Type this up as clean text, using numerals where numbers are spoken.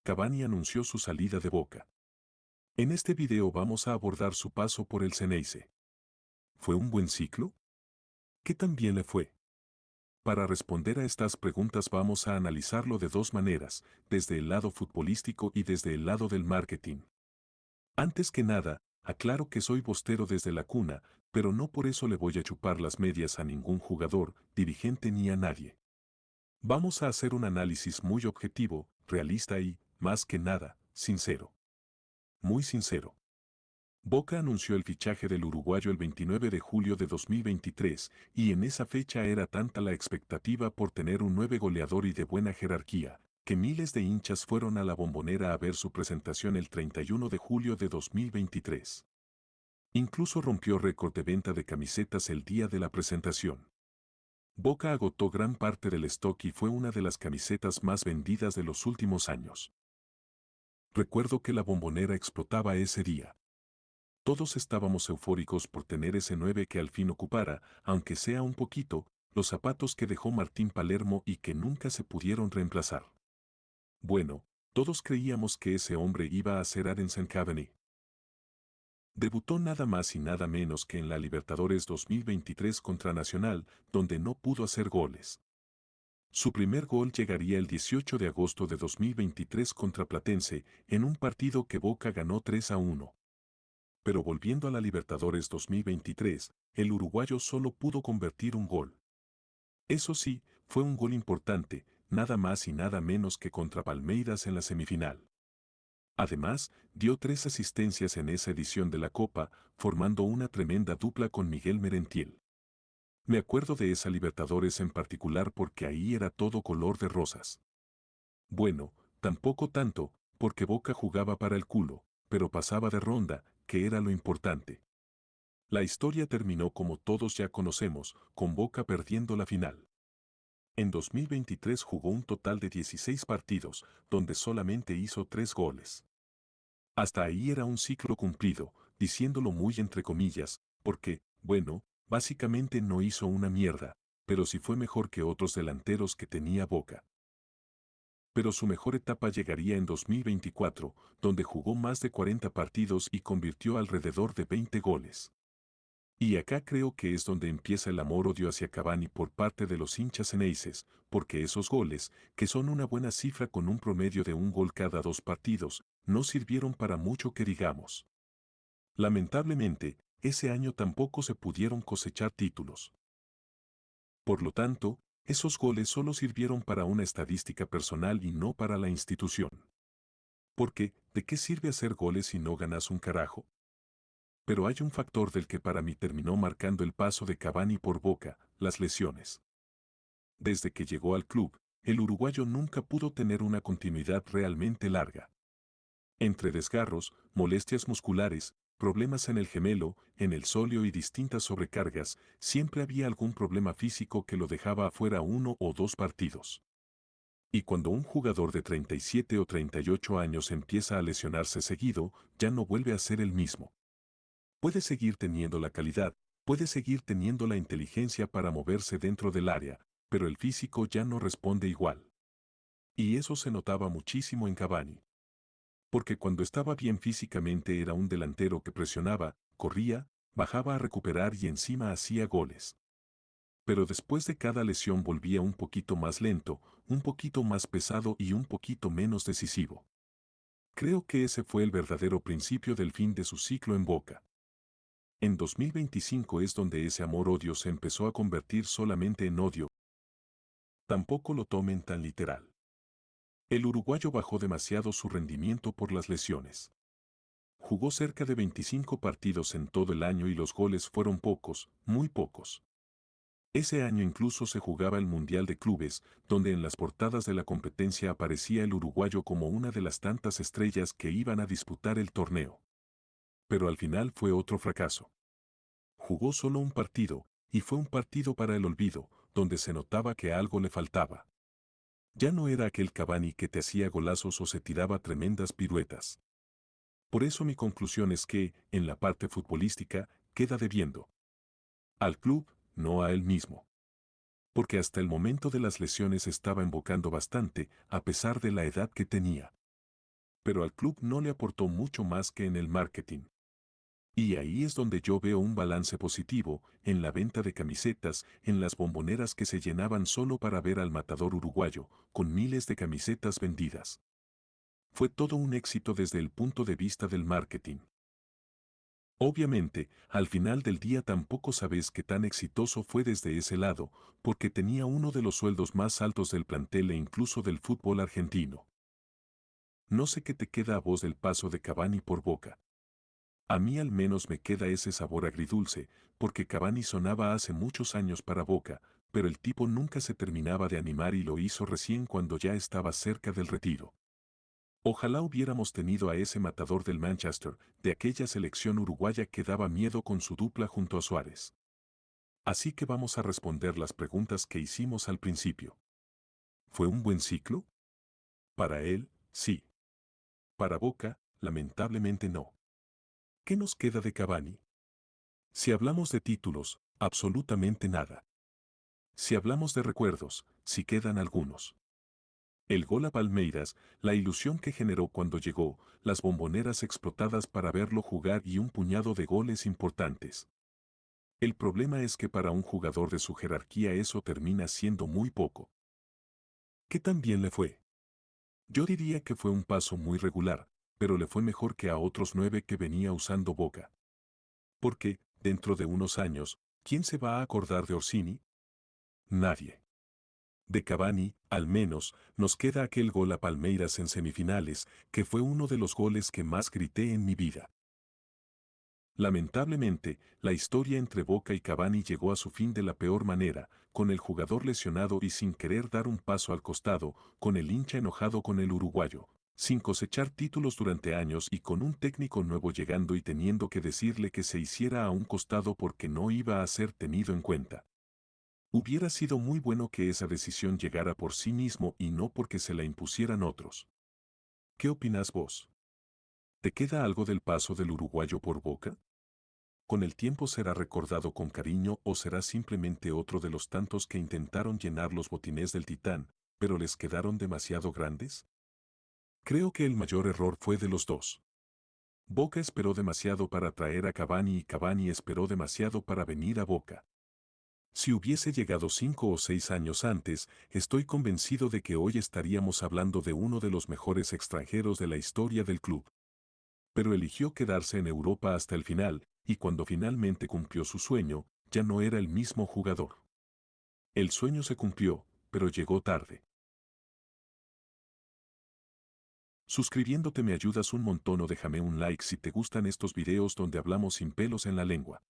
Cavani anunció su salida de Boca. En este video vamos a abordar su paso por el Xeneize. ¿Fue un buen ciclo? ¿Qué tan bien le fue? Para responder a estas preguntas vamos a analizarlo de dos maneras, desde el lado futbolístico y desde el lado del marketing. Antes que nada, aclaro que soy bostero desde la cuna, pero no por eso le voy a chupar las medias a ningún jugador, dirigente ni a nadie. Vamos a hacer un análisis muy objetivo, realista y, más que nada, sincero. Muy sincero. Boca anunció el fichaje del uruguayo el 29 de julio de 2023, y en esa fecha era tanta la expectativa por tener un 9 goleador y de buena jerarquía, que miles de hinchas fueron a la Bombonera a ver su presentación el 31 de julio de 2023. Incluso rompió récord de venta de camisetas el día de la presentación. Boca agotó gran parte del stock y fue una de las camisetas más vendidas de los últimos años. Recuerdo que la Bombonera explotaba ese día. Todos estábamos eufóricos por tener ese 9 que al fin ocupara, aunque sea un poquito, los zapatos que dejó Martín Palermo y que nunca se pudieron reemplazar. Bueno, todos creíamos que ese hombre iba a ser Edinson Cavani. Debutó nada más y nada menos que en la Libertadores 2023 contra Nacional, donde no pudo hacer goles. Su primer gol llegaría el 18 de agosto de 2023 contra Platense, en un partido que Boca ganó 3-1. Pero volviendo a la Libertadores 2023, el uruguayo solo pudo convertir un gol. Eso sí, fue un gol importante, nada más y nada menos que contra Palmeiras en la semifinal. Además, dio 3 asistencias en esa edición de la Copa, formando una tremenda dupla con Miguel Merentiel. Me acuerdo de esa Libertadores en particular porque ahí era todo color de rosas. Bueno, tampoco tanto, porque Boca jugaba para el culo, pero pasaba de ronda, que era lo importante. La historia terminó como todos ya conocemos, con Boca perdiendo la final. En 2023 jugó un total de 16 partidos, donde solamente hizo 3 goles. Hasta ahí era un ciclo cumplido, diciéndolo muy entre comillas, porque, bueno, básicamente no hizo una mierda, pero sí fue mejor que otros delanteros que tenía Boca. Pero su mejor etapa llegaría en 2024, donde jugó más de 40 partidos y convirtió alrededor de 20 goles. Y acá creo que es donde empieza el amor-odio hacia Cavani por parte de los hinchas xeneices, porque esos goles, que son una buena cifra con un promedio de un gol cada 2 partidos, no sirvieron para mucho que digamos. Lamentablemente, ese año tampoco se pudieron cosechar títulos. Por lo tanto, esos goles solo sirvieron para una estadística personal y no para la institución. Porque, ¿de qué sirve hacer goles si no ganas un carajo? Pero hay un factor del que para mí terminó marcando el paso de Cavani por Boca, las lesiones. Desde que llegó al club, el uruguayo nunca pudo tener una continuidad realmente larga. Entre desgarros, molestias musculares, problemas en el gemelo, en el sóleo y distintas sobrecargas, siempre había algún problema físico que lo dejaba afuera 1 o 2 partidos. Y cuando un jugador de 37 o 38 años empieza a lesionarse seguido, ya no vuelve a ser el mismo. Puede seguir teniendo la calidad, puede seguir teniendo la inteligencia para moverse dentro del área, pero el físico ya no responde igual. Y eso se notaba muchísimo en Cavani. Porque cuando estaba bien físicamente era un delantero que presionaba, corría, bajaba a recuperar y encima hacía goles. Pero después de cada lesión volvía un poquito más lento, un poquito más pesado y un poquito menos decisivo. Creo que ese fue el verdadero principio del fin de su ciclo en Boca. En 2025 es donde ese amor-odio se empezó a convertir solamente en odio. Tampoco lo tomen tan literal. El uruguayo bajó demasiado su rendimiento por las lesiones. Jugó cerca de 25 partidos en todo el año y los goles fueron pocos, muy pocos. Ese año incluso se jugaba el Mundial de Clubes, donde en las portadas de la competencia aparecía el uruguayo como una de las tantas estrellas que iban a disputar el torneo. Pero al final fue otro fracaso. Jugó solo un partido, y fue un partido para el olvido, donde se notaba que algo le faltaba. Ya no era aquel Cavani que te hacía golazos o se tiraba tremendas piruetas. Por eso mi conclusión es que, en la parte futbolística, queda debiendo al club, no a él mismo. Porque hasta el momento de las lesiones estaba embocando bastante, a pesar de la edad que tenía. pero al club no le aportó mucho más que en el marketing. Y ahí es donde yo veo un balance positivo, en la venta de camisetas, en las bomboneras que se llenaban solo para ver al matador uruguayo, con miles de camisetas vendidas. Fue todo un éxito desde el punto de vista del marketing. Obviamente, al final del día tampoco sabes qué tan exitoso fue desde ese lado, porque tenía uno de los sueldos más altos del plantel e incluso del fútbol argentino. No sé qué te queda a vos del paso de Cavani por Boca. A mí al menos me queda ese sabor agridulce, porque Cavani sonaba hace muchos años para Boca, pero el tipo nunca se terminaba de animar y lo hizo recién cuando ya estaba cerca del retiro. Ojalá hubiéramos tenido a ese matador del Manchester, de aquella selección uruguaya que daba miedo con su dupla junto a Suárez. Así que vamos a responder las preguntas que hicimos al principio. ¿Fue un buen ciclo? Para él, sí. Para Boca, lamentablemente no. ¿Qué nos queda de Cavani? Si hablamos de títulos, absolutamente nada. Si hablamos de recuerdos, sí quedan algunos. El gol a Palmeiras, la ilusión que generó cuando llegó, las bomboneras explotadas para verlo jugar y un puñado de goles importantes. El problema es que para un jugador de su jerarquía eso termina siendo muy poco. ¿Qué tan bien le fue? Yo diría que fue un paso muy regular, pero le fue mejor que a otros 9 que venía usando Boca. Porque, dentro de unos años, ¿quién se va a acordar de Orsini? Nadie. De Cavani, al menos, nos queda aquel gol a Palmeiras en semifinales, que fue uno de los goles que más grité en mi vida. Lamentablemente, la historia entre Boca y Cavani llegó a su fin de la peor manera, con el jugador lesionado y sin querer dar un paso al costado, con el hincha enojado con el uruguayo, sin cosechar títulos durante años y con un técnico nuevo llegando y teniendo que decirle que se hiciera a un costado porque no iba a ser tenido en cuenta. Hubiera sido muy bueno que esa decisión llegara por sí mismo y no porque se la impusieran otros. ¿Qué opinas vos? ¿Te queda algo del paso del uruguayo por Boca? ¿Con el tiempo será recordado con cariño o será simplemente otro de los tantos que intentaron llenar los botines del Titán, pero les quedaron demasiado grandes? Creo que el mayor error fue de los dos. Boca esperó demasiado para traer a Cavani y Cavani esperó demasiado para venir a Boca. Si hubiese llegado 5 o 6 años antes, estoy convencido de que hoy estaríamos hablando de uno de los mejores extranjeros de la historia del club. Pero eligió quedarse en Europa hasta el final, y cuando finalmente cumplió su sueño, ya no era el mismo jugador. El sueño se cumplió, pero llegó tarde. Suscribiéndote me ayudas un montón o déjame un like si te gustan estos videos donde hablamos sin pelos en la lengua.